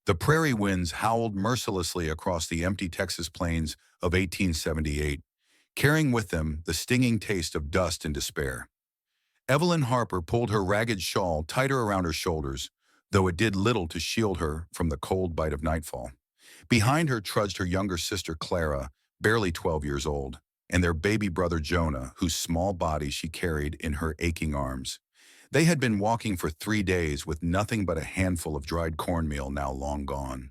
The prairie winds howled mercilessly across the empty Texas plains of 1878, carrying with them the stinging taste of dust and despair. Evelyn Harper pulled her ragged shawl tighter around her shoulders, though it did little to shield her from the cold bite of nightfall. Behind her trudged her younger sister Clara, barely 12 years old, and their baby brother Jonah, whose small body she carried in her aching arms. They had been walking for 3 days with nothing but a handful of dried cornmeal now long gone.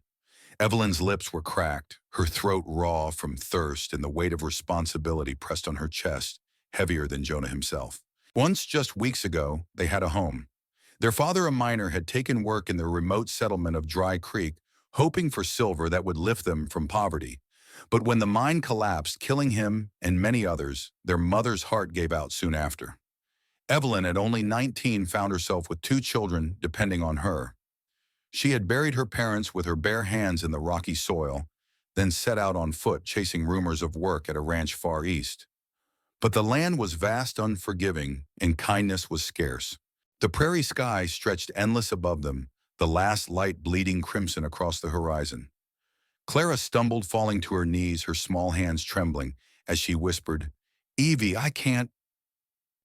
Evelyn's lips were cracked, her throat raw from thirst and the weight of responsibility pressed on her chest, heavier than Jonah himself. Once, just weeks ago, they had a home. Their father, a miner, had taken work in the remote settlement of Dry Creek, hoping for silver that would lift them from poverty. But when the mine collapsed, killing him and many others, their mother's heart gave out soon after. Evelyn, at only 19, found herself with 2 children depending on her. She had buried her parents with her bare hands in the rocky soil, then set out on foot chasing rumors of work at a ranch far east. But the land was vast, unforgiving, and kindness was scarce. The prairie sky stretched endless above them, the last light bleeding crimson across the horizon. Clara stumbled, falling to her knees, her small hands trembling, as she whispered, "Evie, I can't."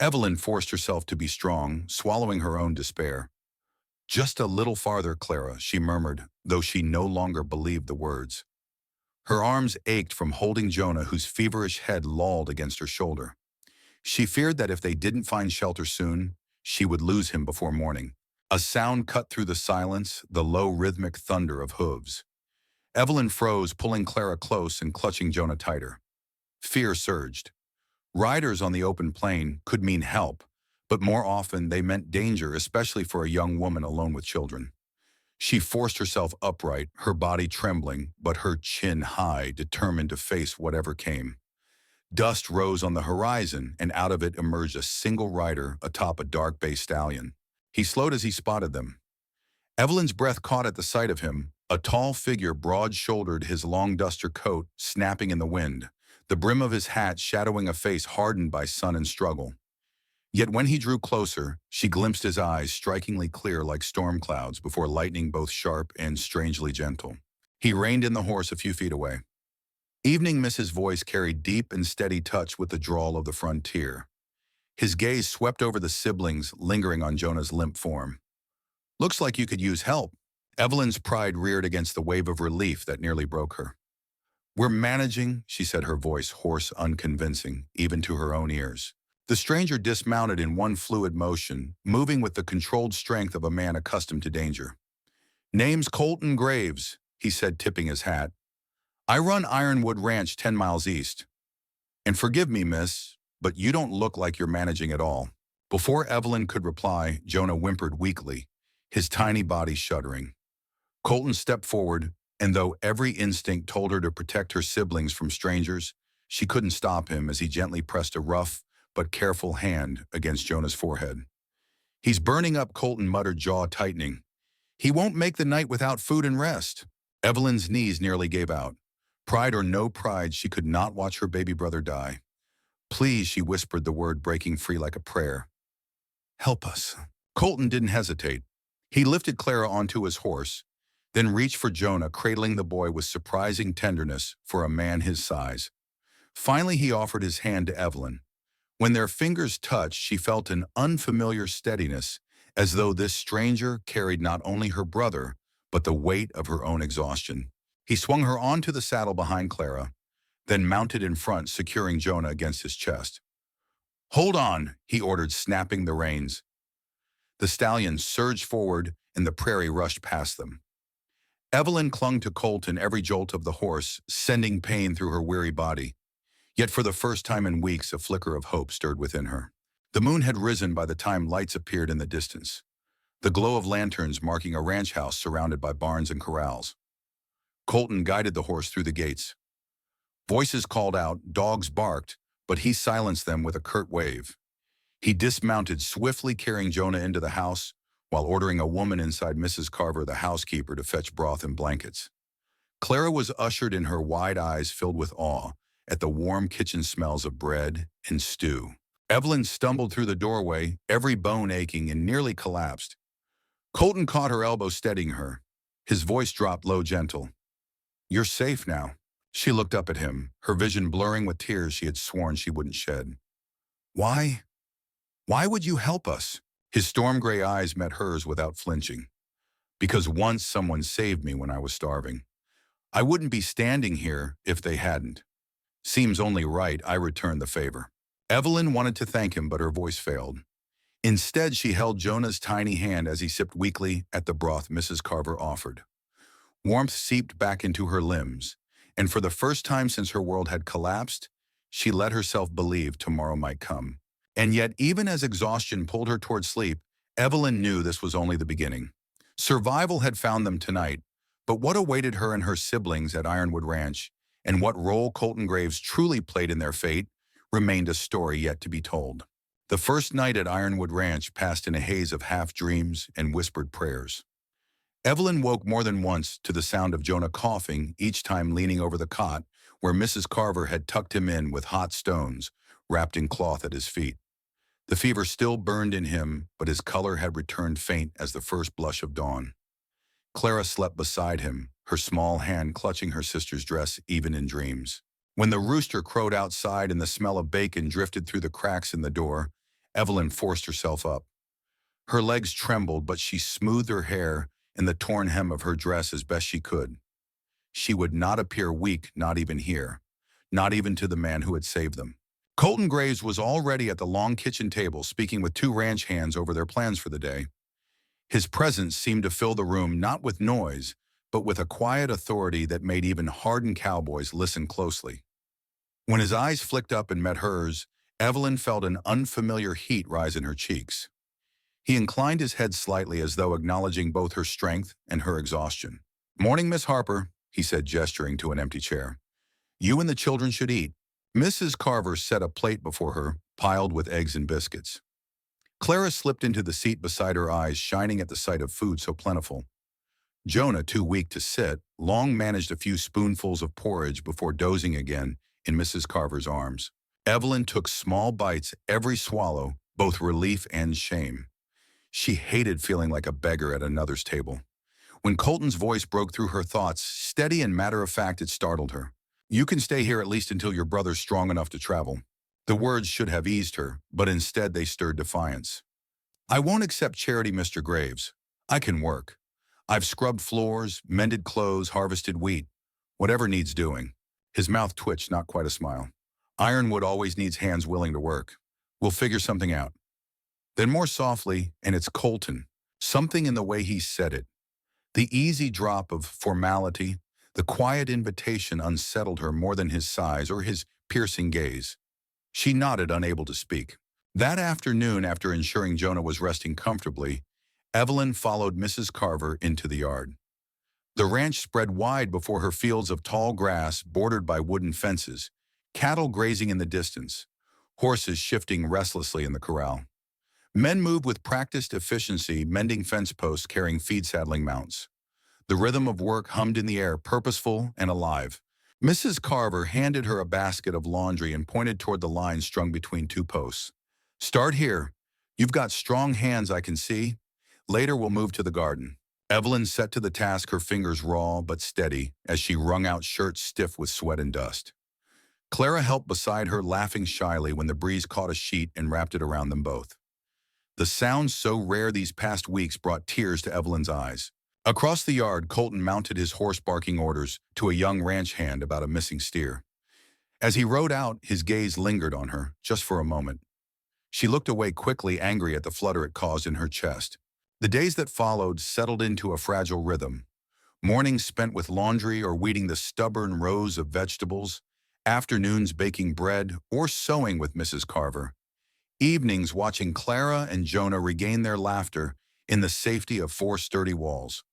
Evelyn forced herself to be strong, swallowing her own despair. "Just a little farther, Clara," she murmured, though she no longer believed the words. Her arms ached from holding Jonah, whose feverish head lolled against her shoulder. She feared that if they didn't find shelter soon, she would lose him before morning. A sound cut through the silence, the low rhythmic thunder of hooves. Evelyn froze, pulling Clara close and clutching Jonah tighter. Fear surged. Riders on the open plain could mean help, but more often they meant danger, especially for a young woman alone with children. She forced herself upright, her body trembling, but her chin high, determined to face whatever came. Dust rose on the horizon, and out of it emerged a single rider atop a dark bay stallion. He slowed as he spotted them. Evelyn's breath caught at the sight of him, a tall figure broad-shouldered, his long duster coat snapping in the wind, the brim of his hat shadowing a face hardened by sun and struggle. Yet when he drew closer, she glimpsed his eyes, strikingly clear like storm clouds before lightning, both sharp and strangely gentle. He reined in the horse a few feet away. Evening Miss's voice carried deep and steady touch with the drawl of the frontier. His gaze swept over the siblings, lingering on Jonah's limp form. "Looks like you could use help." Evelyn's pride reared against the wave of relief that nearly broke her. "We're managing," she said, her voice hoarse, unconvincing, even to her own ears. The stranger dismounted in one fluid motion, moving with the controlled strength of a man accustomed to danger. "Name's Colton Graves," he said, tipping his hat. "I run Ironwood Ranch 10 miles east. And forgive me, miss, but you don't look like you're managing at all." Before Evelyn could reply, Jonah whimpered weakly, his tiny body shuddering. Colton stepped forward, and though every instinct told her to protect her siblings from strangers, she couldn't stop him as he gently pressed a rough but careful hand against Jonah's forehead. "He's burning up," Colton muttered, jaw tightening. "He won't make the night without food and rest." Evelyn's knees nearly gave out. Pride or no pride, she could not watch her baby brother die. "Please," she whispered, the word breaking free like a prayer. "Help us." Colton didn't hesitate. He lifted Clara onto his horse, then reached for Jonah, cradling the boy with surprising tenderness for a man his size. Finally, he offered his hand to Evelyn. When their fingers touched, she felt an unfamiliar steadiness, as though this stranger carried not only her brother, but the weight of her own exhaustion. He swung her onto the saddle behind Clara, then mounted in front, securing Jonah against his chest. "Hold on," he ordered, snapping the reins. The stallion surged forward, and the prairie rushed past them. Evelyn clung to Colton, every jolt of the horse sending pain through her weary body. Yet for the first time in weeks, a flicker of hope stirred within her. The moon had risen by the time lights appeared in the distance, the glow of lanterns marking a ranch house surrounded by barns and corrals. Colton guided the horse through the gates. Voices called out, dogs barked, but he silenced them with a curt wave. He dismounted, swiftly carrying Jonah into the house, while ordering a woman inside, Mrs. Carver, the housekeeper, to fetch broth and blankets. Clara was ushered in, her wide eyes filled with awe at the warm kitchen smells of bread and stew. Evelyn stumbled through the doorway, every bone aching, and nearly collapsed. Colton caught her elbow, steadying her. His voice dropped low, gentle. "You're safe now." She looked up at him, her vision blurring with tears she had sworn she wouldn't shed. "Why? Why would you help us?" His storm gray eyes met hers without flinching. "Because once someone saved me when I was starving. I wouldn't be standing here if they hadn't. Seems only right I returned the favor." Evelyn wanted to thank him, but her voice failed. Instead, she held Jonah's tiny hand as he sipped weakly at the broth Mrs. Carver offered. Warmth seeped back into her limbs, and for the first time since her world had collapsed, she let herself believe tomorrow might come. And yet, even as exhaustion pulled her toward sleep, Evelyn knew this was only the beginning. Survival had found them tonight, but what awaited her and her siblings at Ironwood Ranch, and what role Colton Graves truly played in their fate, remained a story yet to be told. The first night at Ironwood Ranch passed in a haze of half-dreams and whispered prayers. Evelyn woke more than once to the sound of Jonah coughing, each time leaning over the cot where Mrs. Carver had tucked him in with hot stones wrapped in cloth at his feet. The fever still burned in him, but his color had returned faint as the first blush of dawn. Clara slept beside him, her small hand clutching her sister's dress even in dreams. When the rooster crowed outside and the smell of bacon drifted through the cracks in the door, Evelyn forced herself up. Her legs trembled, but she smoothed her hair and the torn hem of her dress as best she could. She would not appear weak, not even here, not even to the man who had saved them. Colton Graves was already at the long kitchen table speaking with two ranch hands over their plans for the day. His presence seemed to fill the room not with noise, but with a quiet authority that made even hardened cowboys listen closely. When his eyes flicked up and met hers, Evelyn felt an unfamiliar heat rise in her cheeks. He inclined his head slightly as though acknowledging both her strength and her exhaustion. "Morning, Miss Harper," he said, gesturing to an empty chair. "You and the children should eat." Mrs. Carver set a plate before her, piled with eggs and biscuits. Clara slipped into the seat beside her, eyes shining at the sight of food so plentiful. Jonah, too weak to sit, long managed a few spoonfuls of porridge before dozing again in Mrs. Carver's arms. Evelyn took small bites every swallow, both relief and shame. She hated feeling like a beggar at another's table. When Colton's voice broke through her thoughts, steady and matter-of-fact, it startled her. "You can stay here at least until your brother's strong enough to travel." The words should have eased her, but instead they stirred defiance. "I won't accept charity, Mr. Graves. I can work. I've scrubbed floors, mended clothes, harvested wheat. Whatever needs doing." His mouth twitched, not quite a smile. "Ironwood always needs hands willing to work. We'll figure something out." Then more softly, "And it's Colton." Something in the way he said it, the easy drop of formality, the quiet invitation, unsettled her more than his sighs or his piercing gaze. She nodded, unable to speak. That afternoon, after ensuring Jonah was resting comfortably, Evelyn followed Mrs. Carver into the yard. The ranch spread wide before her, fields of tall grass bordered by wooden fences, cattle grazing in the distance, horses shifting restlessly in the corral. Men moved with practiced efficiency, mending fence posts, carrying feed-saddling mounts. The rhythm of work hummed in the air, purposeful and alive. Mrs. Carver handed her a basket of laundry and pointed toward the line strung between two posts. "Start here. You've got strong hands, I can see. Later we'll move to the garden." Evelyn set to the task, her fingers raw but steady, as she wrung out shirts stiff with sweat and dust. Clara helped beside her, laughing shyly when the breeze caught a sheet and wrapped it around them both. The sound so rare these past weeks brought tears to Evelyn's eyes. Across the yard, Colton mounted his horse, barking orders to a young ranch hand about a missing steer. As he rode out, his gaze lingered on her, just for a moment. She looked away quickly, angry at the flutter it caused in her chest. The days that followed settled into a fragile rhythm. Mornings spent with laundry or weeding the stubborn rows of vegetables, afternoons baking bread or sewing with Mrs. Carver, evenings watching Clara and Jonah regain their laughter in the safety of four sturdy walls.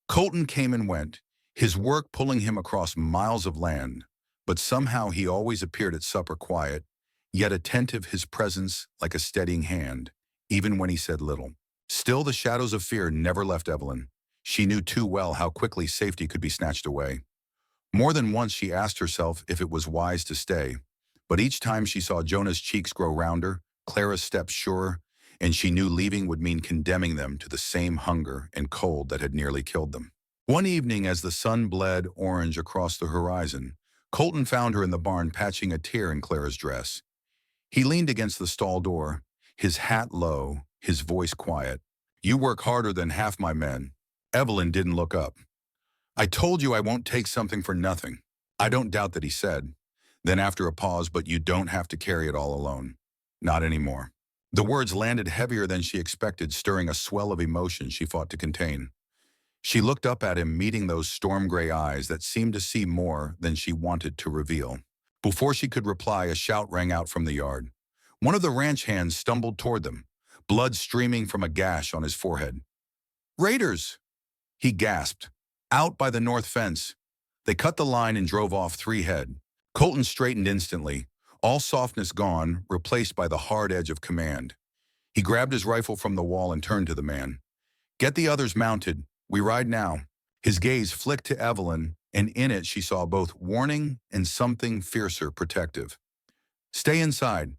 Colton came and went, his work pulling him across miles of land, but somehow he always appeared at supper quiet, yet attentive, his presence like a steadying hand, even when he said little. Still, the shadows of fear never left Evelyn. She knew too well how quickly safety could be snatched away. More than once she asked herself if it was wise to stay, but each time she saw Jonah's cheeks grow rounder, Clara's steps surer, and she knew leaving would mean condemning them to the same hunger and cold that had nearly killed them. One evening, as the sun bled orange across the horizon, Colton found her in the barn patching a tear in Clara's dress. He leaned against the stall door, his hat low, his voice quiet. "You work harder than half my men." Evelyn didn't look up. "I told you I won't take something for nothing." "I don't doubt that," he said. Then after a pause, "But you don't have to carry it all alone. Not anymore." The words landed heavier than she expected, stirring a swell of emotion she fought to contain. She looked up at him, meeting those storm-gray eyes that seemed to see more than she wanted to reveal. Before she could reply, a shout rang out from the yard. One of the ranch hands stumbled toward them, blood streaming from a gash on his forehead. "Raiders!" he gasped. "Out by the north fence." They cut the line and drove off 3 head. Colton straightened instantly, all softness gone, replaced by the hard edge of command. He grabbed his rifle from the wall and turned to the man. "Get the others mounted. We ride now." His gaze flicked to Evelyn, and in it she saw both warning and something fiercer, protective. "Stay inside.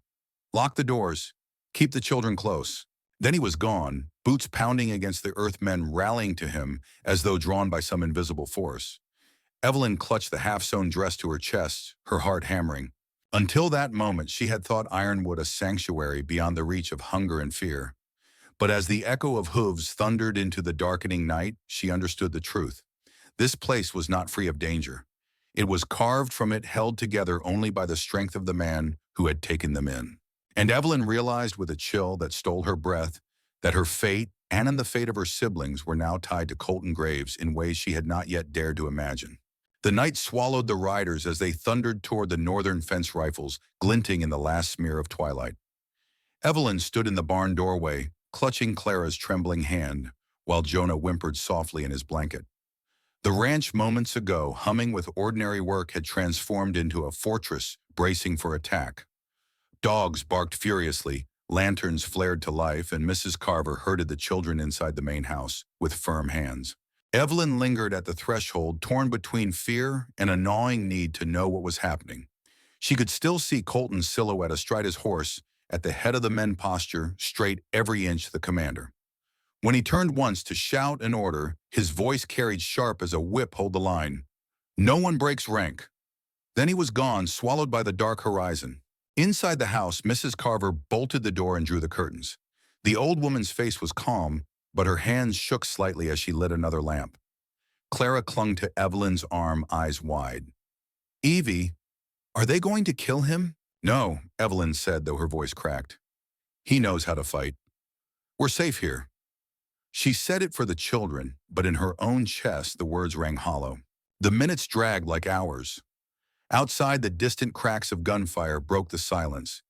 Lock the doors. Keep the children close." Then he was gone, boots pounding against the earthmen rallying to him as though drawn by some invisible force. Evelyn clutched the half-sewn dress to her chest, her heart hammering. Until that moment, she had thought Ironwood a sanctuary beyond the reach of hunger and fear. But as the echo of hooves thundered into the darkening night, she understood the truth. This place was not free of danger. It was carved from it, held together only by the strength of the man who had taken them in. And Evelyn realized with a chill that stole her breath that her fate and the fate of her siblings were now tied to Colton Graves in ways she had not yet dared to imagine. The night swallowed the riders as they thundered toward the northern fence rifles, glinting in the last smear of twilight. Evelyn stood in the barn doorway, clutching Clara's trembling hand, while Jonah whimpered softly in his blanket. The ranch moments ago, humming with ordinary work, had transformed into a fortress bracing for attack. Dogs barked furiously, lanterns flared to life, and Mrs. Carver herded the children inside the main house with firm hands. Evelyn lingered at the threshold, torn between fear and a gnawing need to know what was happening. She could still see Colton's silhouette astride his horse, at the head of the men posture, straight every inch the commander. When he turned once to shout an order, his voice carried sharp as a whip hold the line. "No one breaks rank." Then he was gone, swallowed by the dark horizon. Inside the house, Mrs. Carver bolted the door and drew the curtains. The old woman's face was calm, but her hands shook slightly as she lit another lamp. Clara clung to Evelyn's arm, eyes wide. "Evie, are they going to kill him?" "No," Evelyn said, though her voice cracked. "He knows how to fight. We're safe here." She said it for the children, but in her own chest the words rang hollow. The minutes dragged like hours. Outside, the distant cracks of gunfire broke the silence,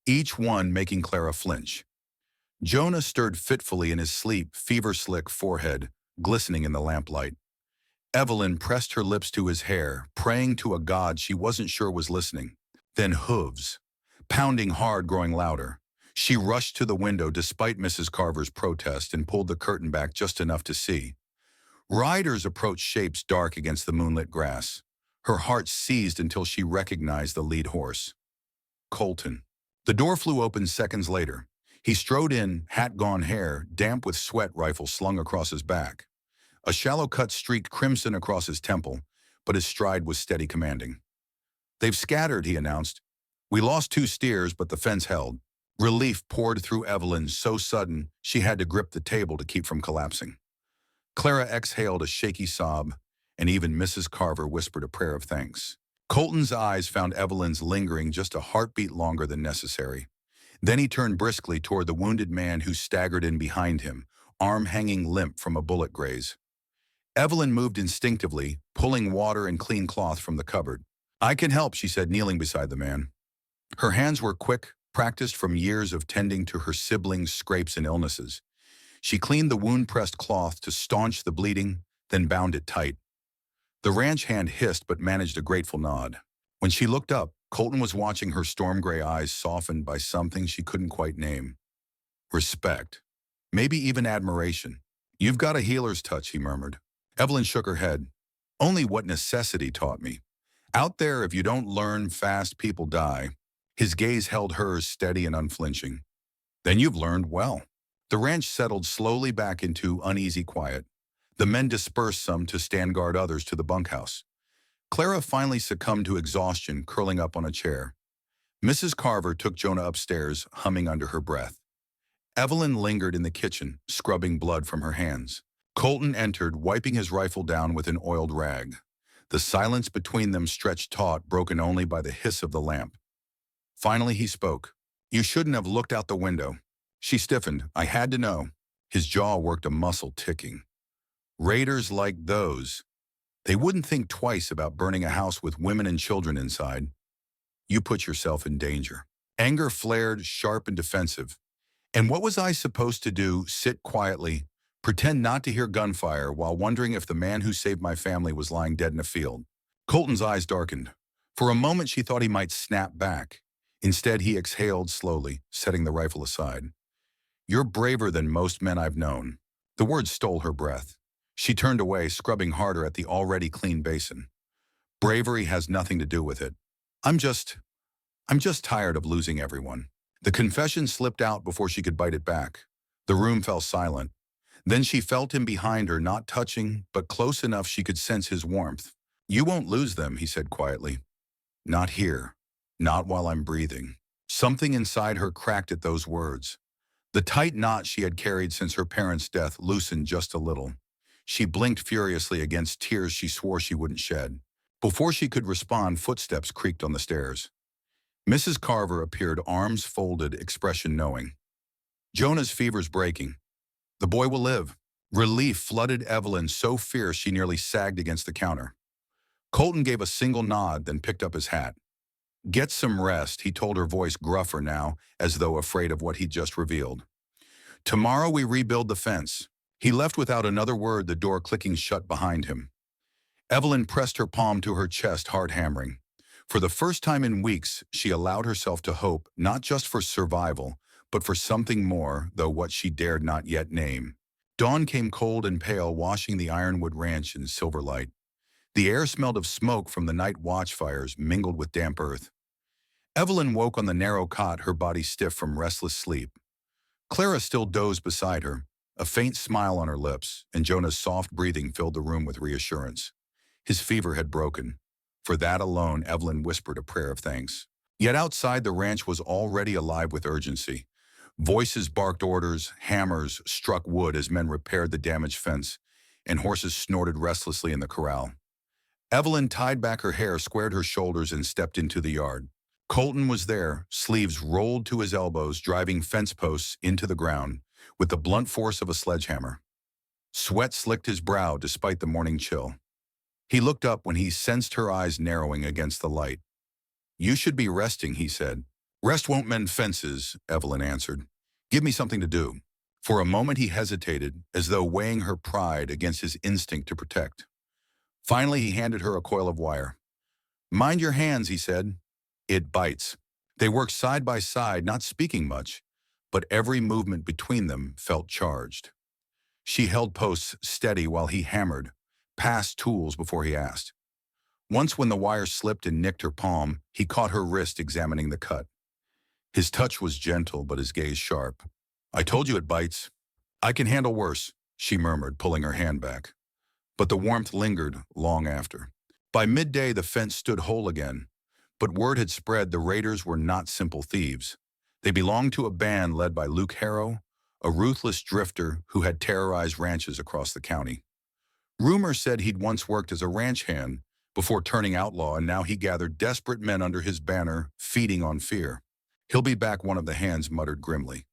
each one making Clara flinch. Jonah stirred fitfully in his sleep, fever-slick forehead glistening in the lamplight. Evelyn pressed her lips to his hair, praying to a god she wasn't sure was listening. Then hooves, pounding hard, growing louder. She rushed to the window despite Mrs. Carver's protest and pulled the curtain back just enough to see. Riders approached, shapes dark against the moonlit grass. Her heart seized until she recognized the lead horse. Colton. The door flew open seconds later. He strode in, hat gone, hair damp with sweat, rifle slung across his back. A shallow cut streaked crimson across his temple, but his stride was steady, commanding. "They've scattered," he announced. "We lost 2 steers, but the fence held." Relief poured through Evelyn, so sudden she had to grip the table to keep from collapsing. Clara exhaled a shaky sob, and even Mrs. Carver whispered a prayer of thanks. Colton's eyes found Evelyn's lingering just a heartbeat longer than necessary. Then he turned briskly toward the wounded man who staggered in behind him, arm hanging limp from a bullet graze. Evelyn moved instinctively, pulling water and clean cloth from the cupboard. "I can help," she said, kneeling beside the man. Her hands were quick, practiced from years of tending to her siblings' scrapes and illnesses. She cleaned the wound-pressed cloth to staunch the bleeding, then bound it tight. The ranch hand hissed but managed a grateful nod. When she looked up, Colton was watching her storm-gray eyes softened by something she couldn't quite name. Respect. Maybe even admiration. "You've got a healer's touch," he murmured. Evelyn shook her head. "Only what necessity taught me. Out there, if you don't learn fast, people die." His gaze held hers, steady and unflinching. "Then you've learned well." The ranch settled slowly back into uneasy quiet. The men dispersed, some to stand guard, others to the bunkhouse. Clara finally succumbed to exhaustion, curling up on a chair. Mrs. Carver took Jonah upstairs, humming under her breath. Evelyn lingered in the kitchen, scrubbing blood from her hands. Colton entered, wiping his rifle down with an oiled rag. The silence between them stretched taut, broken only by the hiss of the lamp. Finally he spoke. "You shouldn't have looked out the window." She stiffened. "I had to know." His jaw worked, a muscle ticking. Raiders like those, they wouldn't think twice about burning a house with women and children inside. You put yourself in danger. Anger flared, sharp and defensive. And what was I supposed to do? Sit quietly, pretend not to hear gunfire while wondering if the man who saved my family was lying dead in a field? Colton's eyes darkened. For a moment she thought he might snap back. Instead he exhaled slowly, setting the rifle aside. "You're braver than most men I've known." The words stole her breath. She turned away, scrubbing harder at the already clean basin. "Bravery has nothing to do with it. I'm just tired of losing everyone." The confession slipped out before she could bite it back. The room fell silent. Then she felt him behind her, not touching, but close enough she could sense his warmth. "You won't lose them," he said quietly. "Not here. Not while I'm breathing." Something inside her cracked at those words. The tight knot she had carried since her parents' death loosened just a little. She blinked furiously against tears she swore she wouldn't shed. Before she could respond, footsteps creaked on the stairs. Mrs. Carver appeared, arms folded, expression knowing. "Jonah's fever's breaking. The boy will live." Relief flooded Evelyn, so fierce she nearly sagged against the counter. Colton gave a single nod, then picked up his hat. "Get some rest," he told, her voice gruffer now, as though afraid of what he'd just revealed. "Tomorrow we rebuild the fence." He left without another word, the door clicking shut behind him. Evelyn pressed her palm to her chest, hard hammering. For the first time in weeks, she allowed herself to hope, not just for survival, but for something more, though what she dared not yet name. Dawn came cold and pale, washing the Ironwood Ranch in silver light. The air smelled of smoke from the night watchfires, mingled with damp earth. Evelyn woke on the narrow cot, her body stiff from restless sleep. Clara still dozed beside her, a faint smile on her lips, and Jonah's soft breathing filled the room with reassurance. His fever had broken. For that alone, Evelyn whispered a prayer of thanks. Yet outside, the ranch was already alive with urgency. Voices barked orders, hammers struck wood as men repaired the damaged fence, and horses snorted restlessly in the corral. Evelyn tied back her hair, squared her shoulders, and stepped into the yard. Colton was there, sleeves rolled to his elbows, driving fence posts into the ground with the blunt force of a sledgehammer. Sweat slicked his brow despite the morning chill. He looked up when he sensed her eyes narrowing against the light. "You should be resting," he said. "Rest won't mend fences," Evelyn answered. "Give me something to do." For a moment he hesitated, as though weighing her pride against his instinct to protect. Finally he handed her a coil of wire. "Mind your hands," he said. "It bites." They worked side by side, not speaking much, but every movement between them felt charged. She held posts steady while he hammered, passed tools before he asked. Once when the wire slipped and nicked her palm, he caught her wrist, examining the cut. His touch was gentle, but his gaze sharp. "I told you it bites." "I can handle worse," she murmured, pulling her hand back. But the warmth lingered long after. By midday the fence stood whole again, but word had spread the raiders were not simple thieves. They belonged to a band led by Harrow, a ruthless drifter who had terrorized ranches across the county. Rumor said he'd once worked as a ranch hand before turning outlaw, and now he gathered desperate men under his banner, feeding on fear. "He'll be back," one of the hands muttered grimly.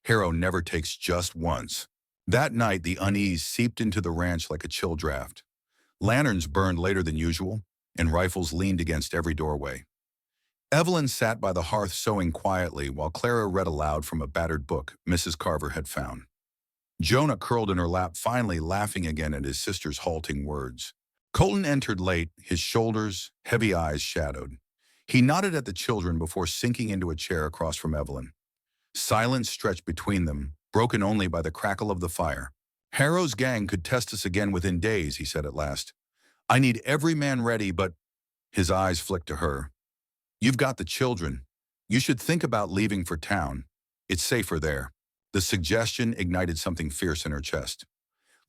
"Harrow never takes just once." That night the unease seeped into the ranch like a chill draft. Lanterns burned later than usual, and rifles leaned against every doorway. Evelyn sat by the hearth sewing quietly while Clara read aloud from a battered book Mrs. Carver had found. Jonah curled in her lap, finally laughing again at his sister's halting words. Colton entered late, his shoulders, heavy eyes shadowed. He nodded at the children before sinking into a chair across from Evelyn. Silence stretched between them, broken only by the crackle of the fire. "Harrow's gang could test us again within days," he said at last. "I need every man ready, but—" His eyes flicked to her. "You've got the children. You should think about leaving for town. It's safer there." The suggestion ignited something fierce in her chest.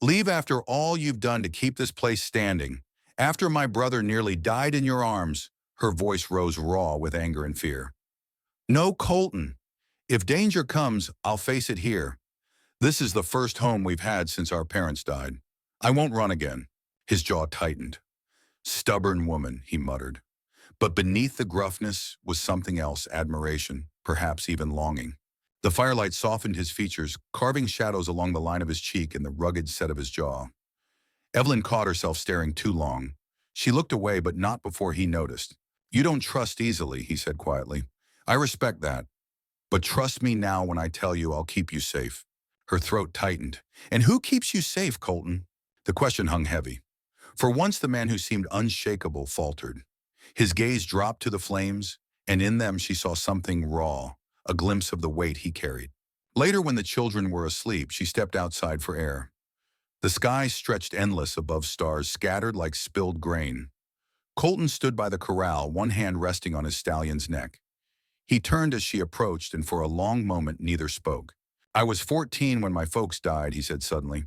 Leave after all you've done to keep this place standing. After my brother nearly died in your arms." Her voice rose raw with anger and fear. "No, Colton. If danger comes, I'll face it here. This is the first home we've had since our parents died. I won't run again." His jaw tightened. "Stubborn woman," he muttered. But beneath the gruffness was something else, admiration, perhaps even longing. The firelight softened his features, carving shadows along the line of his cheek and the rugged set of his jaw. Evelyn caught herself staring too long. She looked away, but not before he noticed. "You don't trust easily," he said quietly. "I respect that. But trust me now when I tell you I'll keep you safe." Her throat tightened. "And who keeps you safe, Colton?" The question hung heavy. For once the man who seemed unshakable faltered. His gaze dropped to the flames, and in them she saw something raw, a glimpse of the weight he carried. Later, when the children were asleep, she stepped outside for air. The sky stretched endless above stars scattered like spilled grain. Colton stood by the corral, one hand resting on his stallion's neck. He turned as she approached, and for a long moment neither spoke. "I was 14 when my folks died," he said suddenly.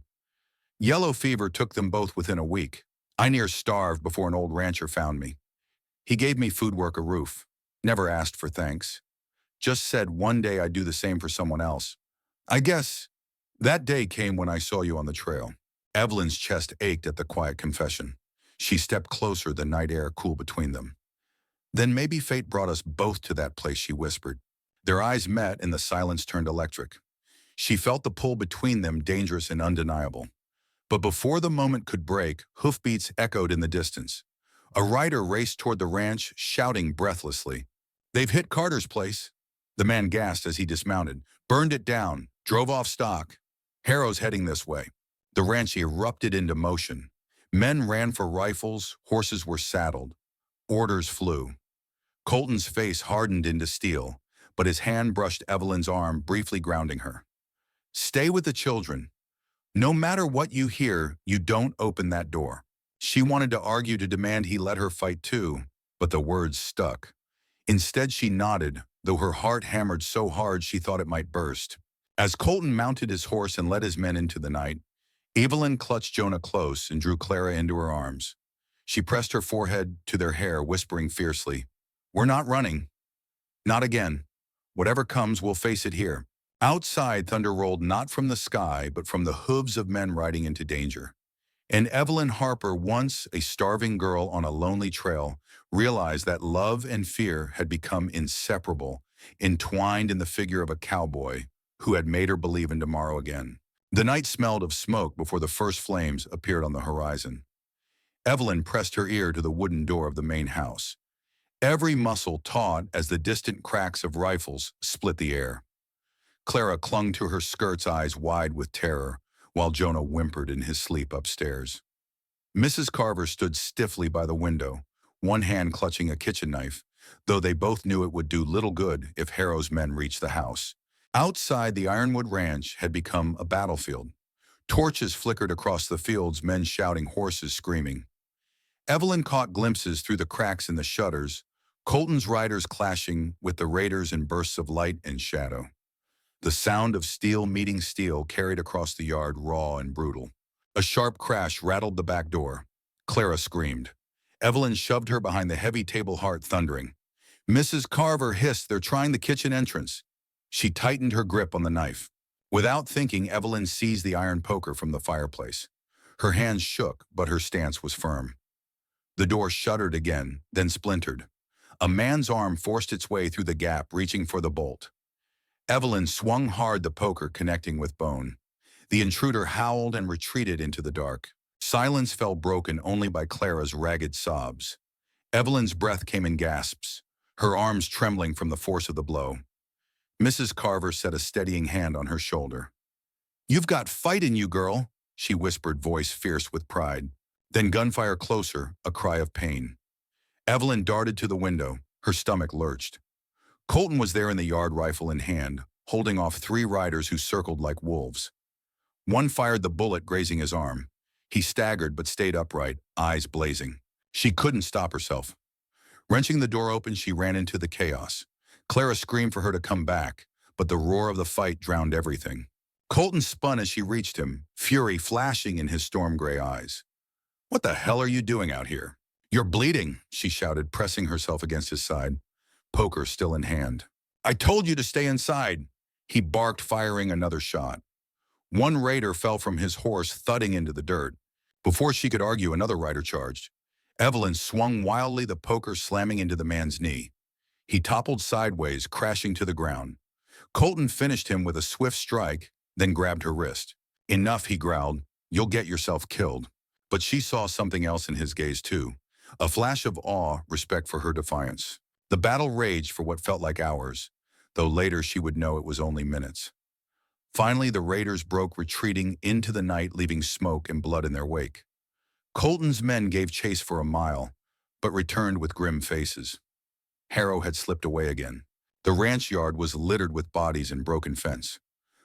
"Yellow fever took them both within a week. I near starved before an old rancher found me. He gave me food, work, a roof. Never asked for thanks. Just said one day I'd do the same for someone else. I guess that day came when I saw you on the trail." Evelyn's chest ached at the quiet confession. She stepped closer, the night air cool between them. "Then maybe fate brought us both to that place," she whispered. Their eyes met and the silence turned electric. She felt the pull between them, dangerous and undeniable. But before the moment could break, hoofbeats echoed in the distance. A rider raced toward the ranch, shouting breathlessly, "They've hit Carter's place." The man gasped as he dismounted, burned it down, drove off stock. "Harrow's heading this way." The ranch erupted into motion. Men ran for rifles, horses were saddled. Orders flew. Colton's face hardened into steel, but his hand brushed Evelyn's arm, briefly grounding her. "Stay with the children. No matter what you hear, you don't open that door." She wanted to argue, to demand he let her fight too, but the words stuck. Instead she nodded, though her heart hammered so hard she thought it might burst. As Colton mounted his horse and led his men into the night, Evelyn clutched Jonah close and drew Clara into her arms. She pressed her forehead to their hair, whispering fiercely, "We're not running. Not again. Whatever comes, we'll face it here." Outside, thunder rolled not from the sky, but from the hooves of men riding into danger. And Evelyn Harper, once a starving girl on a lonely trail, realized that love and fear had become inseparable, entwined in the figure of a cowboy who had made her believe in tomorrow again. The night smelled of smoke before the first flames appeared on the horizon. Evelyn pressed her ear to the wooden door of the main house. Every muscle taut as the distant cracks of rifles split the air. Clara clung to her skirts, eyes wide with terror, while Jonah whimpered in his sleep upstairs. Mrs. Carver stood stiffly by the window, one hand clutching a kitchen knife, though they both knew it would do little good if Harrow's men reached the house. Outside, the Ironwood Ranch had become a battlefield. Torches flickered across the fields, men shouting, horses screaming. Evelyn caught glimpses through the cracks in the shutters, Colton's riders clashing with the raiders in bursts of light and shadow. The sound of steel meeting steel carried across the yard, raw and brutal. A sharp crash rattled the back door. Clara screamed. Evelyn shoved her behind the heavy table, heart thundering. Mrs. Carver hissed, "They're trying the kitchen entrance." She tightened her grip on the knife. Without thinking, Evelyn seized the iron poker from the fireplace. Her hands shook, but her stance was firm. The door shuddered again, then splintered. A man's arm forced its way through the gap, reaching for the bolt. Evelyn swung hard, the poker connecting with bone. The intruder howled and retreated into the dark. Silence fell, broken only by Clara's ragged sobs. Evelyn's breath came in gasps, her arms trembling from the force of the blow. Mrs. Carver set a steadying hand on her shoulder. "You've got fight in you, girl," she whispered, voice fierce with pride. Then gunfire closer, a cry of pain. Evelyn darted to the window, her stomach lurched. Colton was there in the yard, rifle in hand, holding off 3 riders who circled like wolves. One fired, the bullet grazing his arm. He staggered but stayed upright, eyes blazing. She couldn't stop herself. Wrenching the door open, she ran into the chaos. Clara screamed for her to come back, but the roar of the fight drowned everything. Colton spun as she reached him, fury flashing in his storm-gray eyes. "What the hell are you doing out here?" "You're bleeding," she shouted, pressing herself against his side, poker still in hand. "I told you to stay inside," he barked, firing another shot. One raider fell from his horse, thudding into the dirt. Before she could argue, another rider charged. Evelyn swung wildly, the poker slamming into the man's knee. He toppled sideways, crashing to the ground. Colton finished him with a swift strike, then grabbed her wrist. "Enough," he growled. "You'll get yourself killed." But she saw something else in his gaze too. A flash of awe, respect for her defiance. The battle raged for what felt like hours, though later she would know it was only minutes. Finally, the raiders broke, retreating into the night, leaving smoke and blood in their wake. Colton's men gave chase for a mile, but returned with grim faces. Harrow had slipped away again. The ranch yard was littered with bodies and broken fence.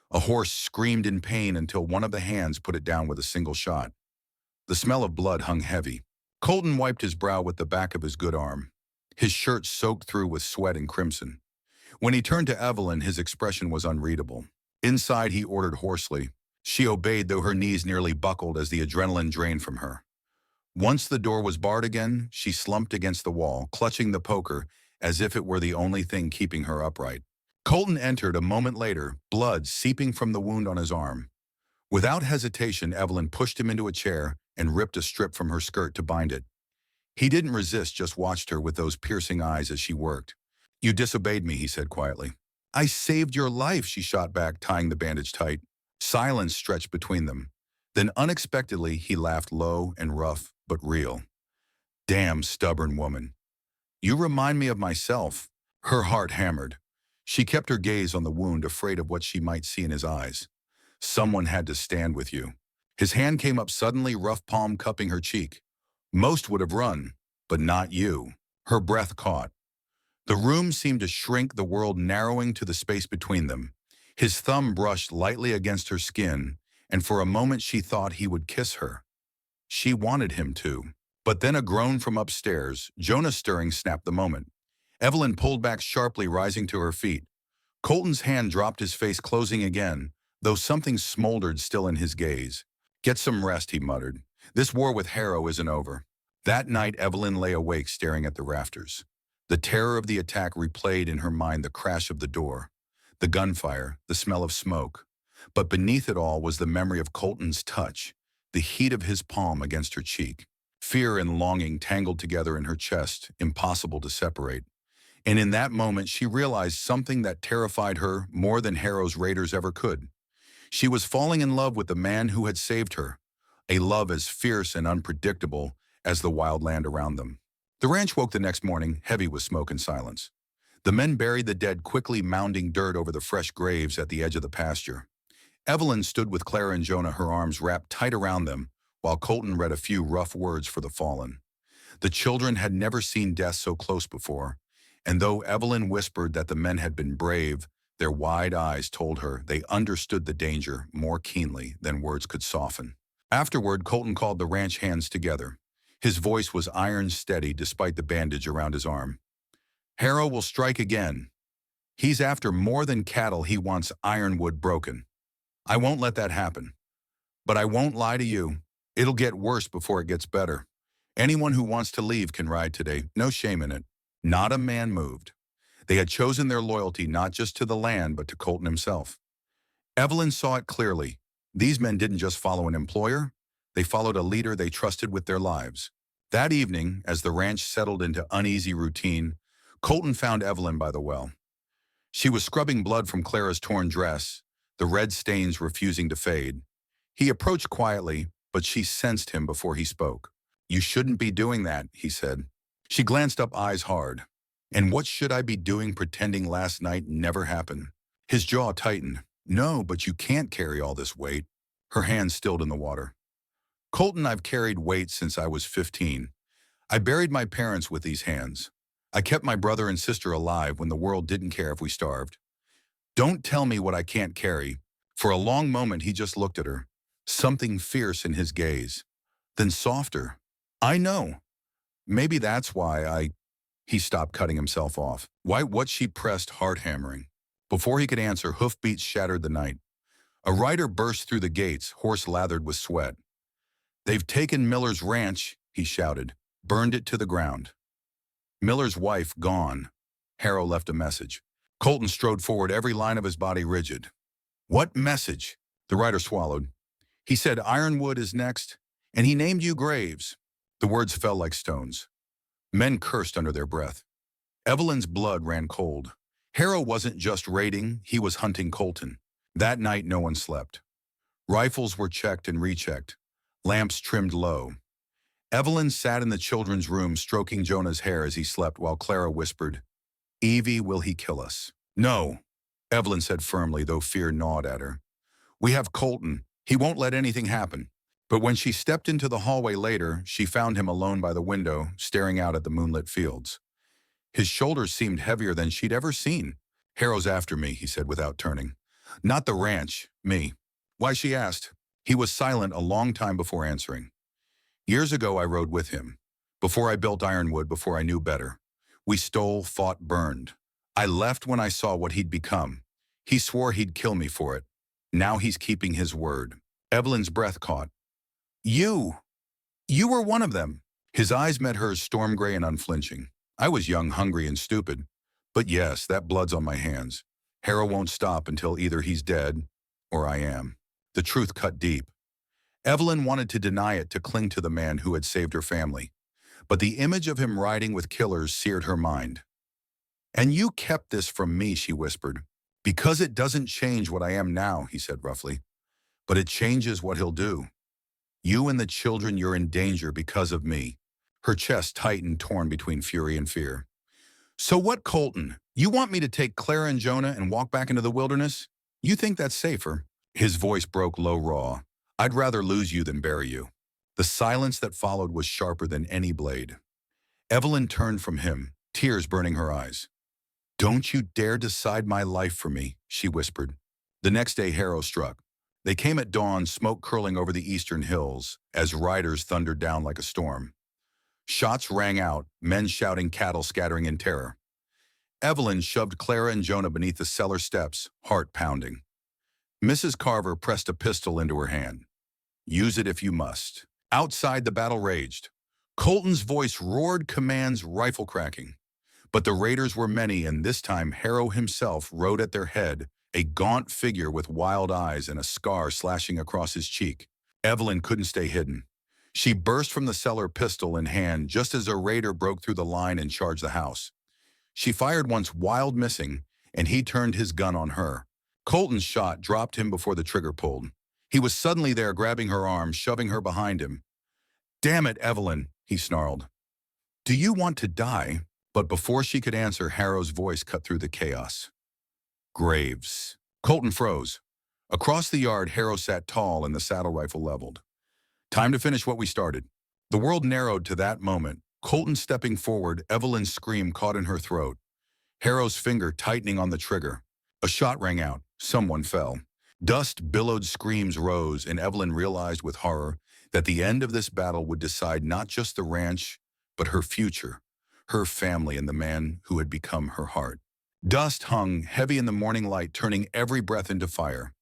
A horse screamed in pain until one of the hands put it down with a single shot. The smell of blood hung heavy. Colton wiped his brow with the back of his good arm, his shirt soaked through with sweat and crimson. When he turned to Evelyn, his expression was unreadable. Inside, he ordered hoarsely. She obeyed, though her knees nearly buckled as the adrenaline drained from her. Once the door was barred again, she slumped against the wall, clutching the poker as if it were the only thing keeping her upright. Colton entered a moment later, blood seeping from the wound on his arm. Without hesitation, Evelyn pushed him into a chair and ripped a strip from her skirt to bind it. He didn't resist, just watched her with those piercing eyes as she worked. "You disobeyed me," he said quietly. "I saved your life," she shot back, tying the bandage tight. Silence stretched between them. Then unexpectedly, he laughed low and rough, but real. "Damn stubborn woman. You remind me of myself." Her heart hammered. She kept her gaze on the wound, afraid of what she might see in his eyes. "Someone had to stand with you." His hand came up suddenly, rough palm cupping her cheek. "Most would have run, but not you." Her breath caught. The room seemed to shrink, the world narrowing to the space between them. His thumb brushed lightly against her skin, and for a moment she thought he would kiss her. She wanted him to. But then a groan from upstairs, Jonah stirring, snapped the moment. Evelyn pulled back sharply, rising to her feet. Colton's hand dropped, his face closing again, though something smoldered still in his gaze. "Get some rest," he muttered. "This war with Harrow isn't over." That night, Evelyn lay awake, staring at the rafters. The terror of the attack replayed in her mind, the crash of the door, the gunfire, the smell of smoke. But beneath it all was the memory of Colton's touch, the heat of his palm against her cheek. Fear and longing tangled together in her chest, impossible to separate. And in that moment, she realized something that terrified her more than Harrow's raiders ever could. She was falling in love with the man who had saved her, a love as fierce and unpredictable as the wild land around them. The ranch woke the next morning, heavy with smoke and silence. The men buried the dead, quickly mounding dirt over the fresh graves at the edge of the pasture. Evelyn stood with Clara and Jonah, her arms wrapped tight around them, while Colton read a few rough words for the fallen. The children had never seen death so close before, and though Evelyn whispered that the men had been brave, their wide eyes told her they understood the danger more keenly than words could soften. Afterward, Colton called the ranch hands together. His voice was iron steady despite the bandage around his arm. "Harrow will strike again. He's after more than cattle, he wants Ironwood broken. I won't let that happen. But I won't lie to you. It'll get worse before it gets better. Anyone who wants to leave can ride today, no shame in it." Not a man moved. They had chosen their loyalty not just to the land, but to Colton himself. Evelyn saw it clearly. These men didn't just follow an employer, they followed a leader they trusted with their lives. That evening, as the ranch settled into uneasy routine, Colton found Evelyn by the well. She was scrubbing blood from Clara's torn dress, the red stains refusing to fade. He approached quietly, but she sensed him before he spoke. "You shouldn't be doing that," he said. She glanced up, eyes hard. "And what should I be doing, pretending last night never happened?" His jaw tightened. "No, but you can't carry all this weight." Her hands stilled in the water. "Colton, I've carried weight since I was 15. I buried my parents with these hands. I kept my brother and sister alive when the world didn't care if we starved. Don't tell me what I can't carry." For a long moment, he just looked at her, something fierce in his gaze. Then softer. "I know. Maybe that's why He stopped, cutting himself off. Why? What? She pressed, heart hammering. Before he could answer, hoofbeats shattered the night. A rider burst through the gates, horse lathered with sweat. "They've taken Miller's ranch," he shouted, "burned it to the ground." Miller's wife gone. Harrow left a message. Colton strode forward, every line of his body rigid. "What message?" The rider swallowed. "He said Ironwood is next, and he named you Graves." The words fell like stones. Men cursed under their breath. Evelyn's blood ran cold. Harrow wasn't just raiding, he was hunting Colton. That night no one slept. Rifles were checked and rechecked. Lamps trimmed low. Evelyn sat in the children's room stroking Jonah's hair as he slept while Clara whispered, "Evie, will he kill us?" "No," Evelyn said firmly, though fear gnawed at her. "We have Colton. He won't let anything happen." But when she stepped into the hallway later, she found him alone by the window, staring out at the moonlit fields. His shoulders seemed heavier than she'd ever seen. "Harrow's after me," he said without turning. "Not the ranch, me." "Why?" she asked. He was silent a long time before answering. "Years ago I rode with him. Before I built Ironwood, before I knew better. We stole, fought, burned. I left when I saw what he'd become. He swore he'd kill me for it. Now he's keeping his word." Evelyn's breath caught. You were one of them." His eyes met hers, storm gray and unflinching. "I was young, hungry, and stupid. But yes, that blood's on my hands. Harrow won't stop until either he's dead or I am." The truth cut deep. Evelyn wanted to deny it, to cling to the man who had saved her family. But the image of him riding with killers seared her mind. "And you kept this from me," she whispered. "Because it doesn't change what I am now," he said roughly. "But it changes what he'll do. You and the children, you're in danger because of me." Her chest tightened, torn between fury and fear. "So what, Colton? You want me to take Clara and Jonah and walk back into the wilderness? You think that's safer?" His voice broke low, raw. "I'd rather lose you than bury you." The silence that followed was sharper than any blade. Evelyn turned from him, tears burning her eyes. "Don't you dare decide my life for me," she whispered. The next day Harrow struck. They came at dawn, smoke curling over the eastern hills, as riders thundered down like a storm. Shots rang out, men shouting, cattle scattering in terror. Evelyn shoved Clara and Jonah beneath the cellar steps, heart pounding. Mrs. Carver pressed a pistol into her hand. "Use it if you must." Outside, the battle raged. Colton's voice roared commands, rifle cracking. But the raiders were many, and this time Harrow himself rode at their head, a gaunt figure with wild eyes and a scar slashing across his cheek. Evelyn couldn't stay hidden. She burst from the cellar, pistol in hand, just as a raider broke through the line and charged the house. She fired once, wild missing, and he turned his gun on her. Colton's shot dropped him before the trigger pulled. He was suddenly there, grabbing her arm, shoving her behind him. "Damn it, Evelyn," he snarled. "Do you want to die?" But before she could answer, Harrow's voice cut through the chaos. "Graves." Colton froze. Across the yard, Harrow sat tall and the saddle rifle leveled. "Time to finish what we started." The world narrowed to that moment. Colton stepping forward, Evelyn's scream caught in her throat. Harrow's finger tightening on the trigger. A shot rang out. Someone fell. Dust billowed, screams rose, and Evelyn realized with horror that the end of this battle would decide not just the ranch, but her future, her family, and the man who had become her heart. Dust hung heavy in the morning light, turning every breath into fire.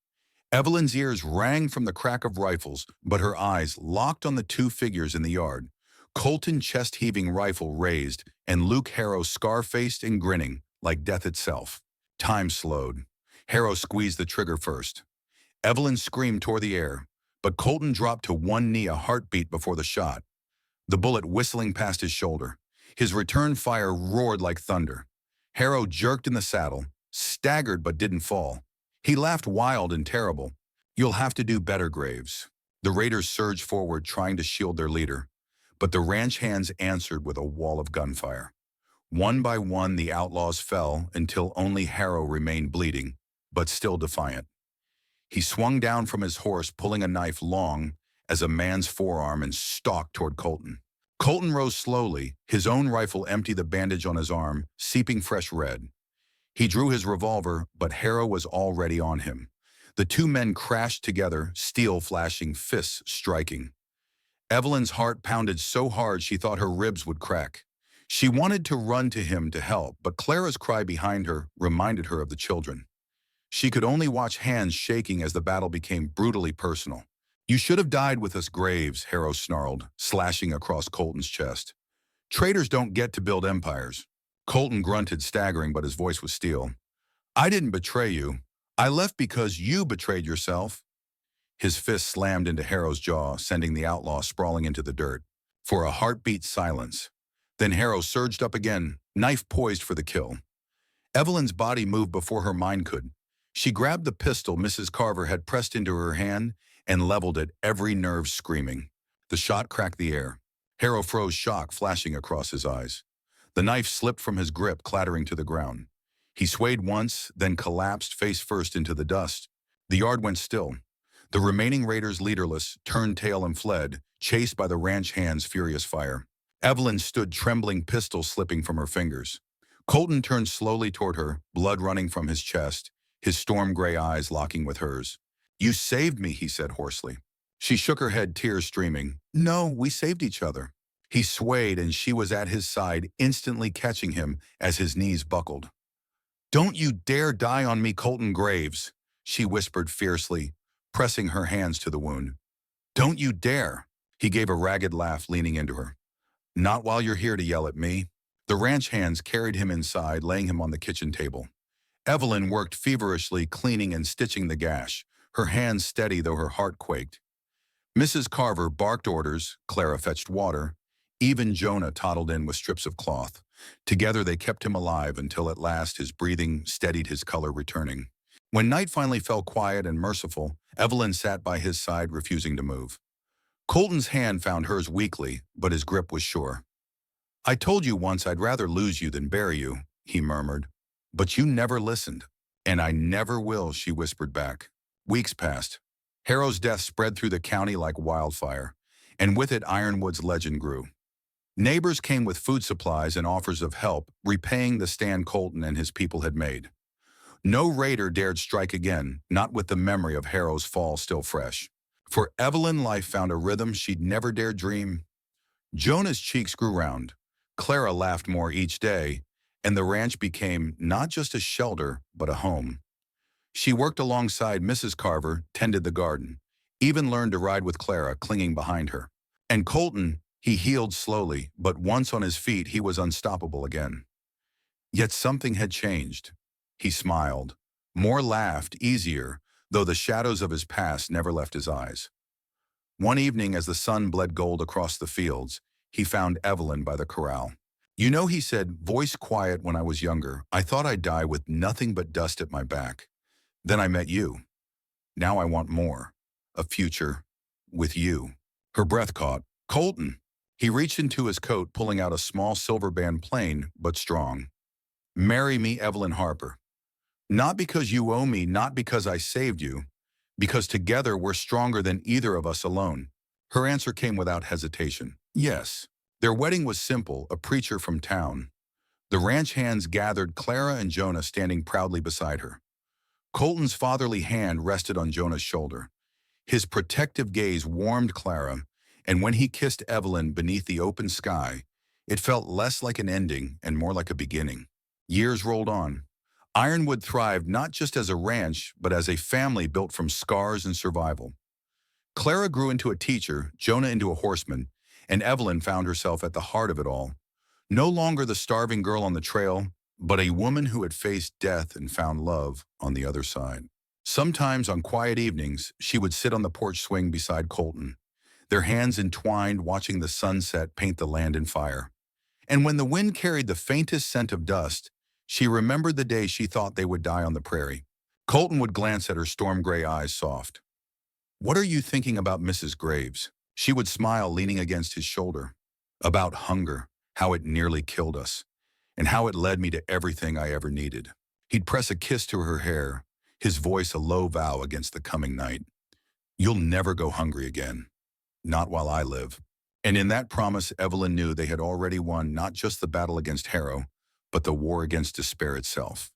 Evelyn's ears rang from the crack of rifles, but her eyes locked on the two figures in the yard. Colton, chest-heaving, rifle raised, and Luke Harrow, scar-faced and grinning, like death itself. Time slowed. Harrow squeezed the trigger first. Evelyn's scream tore the air, but Colton dropped to one knee, a heartbeat before the shot. The bullet whistling past his shoulder. His return fire roared like thunder. Harrow jerked in the saddle, staggered but didn't fall. He laughed, wild and terrible. "You'll have to do better, Graves." The raiders surged forward, trying to shield their leader, but the ranch hands answered with a wall of gunfire. One by one, the outlaws fell until only Harrow remained, bleeding, but still defiant. He swung down from his horse, pulling a knife long as a man's forearm, and stalked toward Colton. Colton rose slowly, his own rifle empty, the bandage on his arm seeping fresh red. He drew his revolver, but Harrow was already on him. The two men crashed together, steel flashing, fists striking. Evelyn's heart pounded so hard she thought her ribs would crack. She wanted to run to him to help, but Clara's cry behind her reminded her of the children. She could only watch hands shaking as the battle became brutally personal. You should have died with us, Graves, Harrow snarled, slashing across Colton's chest. Traitors don't get to build empires. Colton grunted, staggering, but his voice was steel. I didn't betray you. I left because you betrayed yourself. His fist slammed into Harrow's jaw, sending the outlaw sprawling into the dirt. For a heartbeat silence. Then Harrow surged up again, knife poised for the kill. Evelyn's body moved before her mind could. She grabbed the pistol Mrs. Carver had pressed into her hand and leveled it, every nerve screaming. The shot cracked the air. Harrow froze, shock flashing across his eyes. The knife slipped from his grip, clattering to the ground. He swayed once, then collapsed face first into the dust. The yard went still. The remaining raiders, leaderless, turned tail and fled, chased by the ranch hands' furious fire. Evelyn stood trembling, pistol slipping from her fingers. Colton turned slowly toward her, blood running from his chest, his storm gray eyes locking with hers. You saved me, he said hoarsely. She shook her head, tears streaming. No, we saved each other. He swayed, and she was at his side, instantly catching him as his knees buckled. Don't you dare die on me, Colton Graves, she whispered fiercely, pressing her hands to the wound. Don't you dare. He gave a ragged laugh, leaning into her. Not while you're here to yell at me. The ranch hands carried him inside, laying him on the kitchen table. Evelyn worked feverishly, cleaning and stitching the gash, her hands steady though her heart quaked. Mrs. Carver barked orders, Clara fetched water. Even Jonah toddled in with strips of cloth. Together they kept him alive until at last his breathing steadied, his color returning. When night finally fell quiet and merciful, Evelyn sat by his side, refusing to move. Colton's hand found hers weakly, but his grip was sure. I told you once I'd rather lose you than bury you, he murmured. But you never listened. And I never will, she whispered back. Weeks passed. Harrow's death spread through the county like wildfire, and with it Ironwood's legend grew. Neighbors came with food supplies and offers of help, repaying the stand Colton and his people had made. No raider dared strike again, not with the memory of Harrow's fall still fresh. For Evelyn, life found a rhythm she'd never dared dream. Jonah's cheeks grew round. Clara laughed more each day, and the ranch became not just a shelter, but a home. She worked alongside Mrs. Carver, tended the garden, even learned to ride with Clara, clinging behind her. And Colton, he healed slowly, but once on his feet, he was unstoppable again. Yet something had changed. He smiled, more laughed, easier, though the shadows of his past never left his eyes. One evening, as the sun bled gold across the fields, he found Evelyn by the corral. You know, he said, voice quiet, when I was younger, I thought I'd die with nothing but dust at my back. Then I met you. Now I want more. A future with you. Her breath caught. Colton. He reached into his coat, pulling out a small silver band, plain but strong. Marry me, Evelyn Harper. Not because you owe me, not because I saved you, because together we're stronger than either of us alone. Her answer came without hesitation. Yes. Their wedding was simple, a preacher from town. The ranch hands gathered, Clara and Jonah standing proudly beside her. Colton's fatherly hand rested on Jonah's shoulder. His protective gaze warmed Clara, and when he kissed Evelyn beneath the open sky, it felt less like an ending and more like a beginning. Years rolled on. Ironwood thrived not just as a ranch, but as a family built from scars and survival. Clara grew into a teacher, Jonah into a horseman, and Evelyn found herself at the heart of it all. No longer the starving girl on the trail, but a woman who had faced death and found love on the other side. Sometimes on quiet evenings, she would sit on the porch swing beside Colton, their hands entwined, watching the sunset paint the land in fire. And when the wind carried the faintest scent of dust, she remembered the day she thought they would die on the prairie. Colton would glance at her storm gray eyes, soft. What are you thinking about, Mrs. Graves? She would smile, leaning against his shoulder. About hunger, how it nearly killed us, and how it led me to everything I ever needed. He'd press a kiss to her hair, his voice a low vow against the coming night. You'll never go hungry again. Not while I live. And in that promise, Evelyn knew they had already won not just the battle against Harrow, but the war against despair itself.